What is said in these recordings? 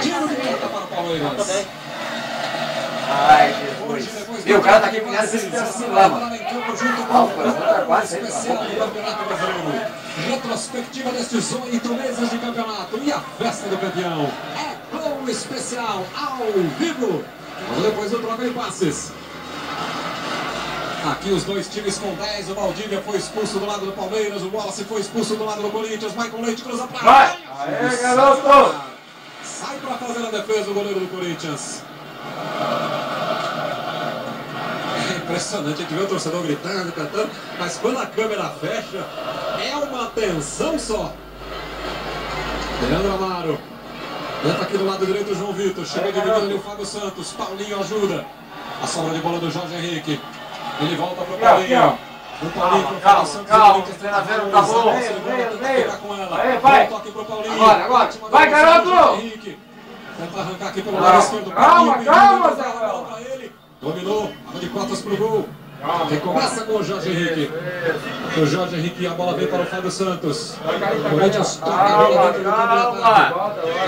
Tiro de meta para o Palmeiras. Ai, Jesus. Meu, o cara tá aqui com essa assim lá, mano. Especial do Campeonato Brasileiro. Retrospectiva destes 8 meses de campeonato. E a festa do campeão. É gol especial ao vivo. Vamos depois do troca de passes. Aqui os dois times com 10. O Valdívia foi expulso do lado do Palmeiras. O Wallace foi expulso do lado do Corinthians. Michael Leite cruza pra vai! Aê, garoto! Sai pra fazer a defesa o goleiro do Corinthians. É impressionante, a gente vê o torcedor gritando, cantando, mas quando a câmera fecha, é uma tensão só. Leandro Amaro. Entra aqui do lado direito o João Vitor. Chega dividindo ali o Fábio Santos. Paulinho ajuda. A sobra de bola do Jorge Henrique. Ele volta pro Paulinho. O Paulinho pro Fábio Santos. Calma, treinador, tá bom. Aí, vai. Toque pro Paulinho. Agora. Vai, garoto! Tenta arrancar aqui pelo lado esquerdo. Calma, Zé. Dominou. Manda de costas pro gol. Recomeça com o Jorge Henrique. O Jorge Henrique, a bola vem para o Fábio Santos. O Corinthians toca a bola dentro do campo de ataque.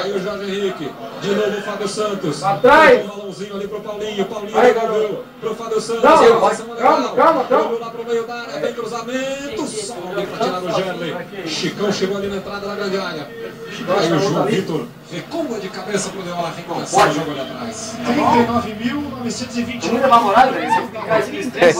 Aí o Jorge Henrique. De novo o Fábio Santos. Atrás. Um balãozinho ali pro Paulinho. Paulinho devolveu pro Fábio Santos. Calma. Olhou lá pro meio da área. Vem cruzamento. Sobe para tirar o Gerley. Chicão chegou ali na entrada da grande área. Aí o João Vitor recua de cabeça pro Deola. Recomeçar o jogo ali atrás. 39.920. Não vai morar, velho? Você fica É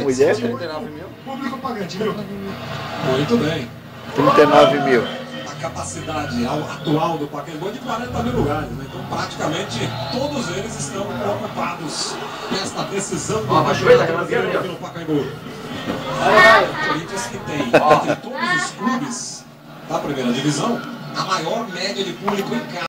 mulher? 39 mil. Público pagante, viu? Muito bem. 39 mil. A capacidade atual do Pacaembu é de 40 mil lugares, né? Então praticamente todos eles estão ocupados nesta decisão do campeonato brasileiro aqui no Pacaembu. O Corinthians que tem, entre todos os clubes da primeira divisão, a maior média de público em casa.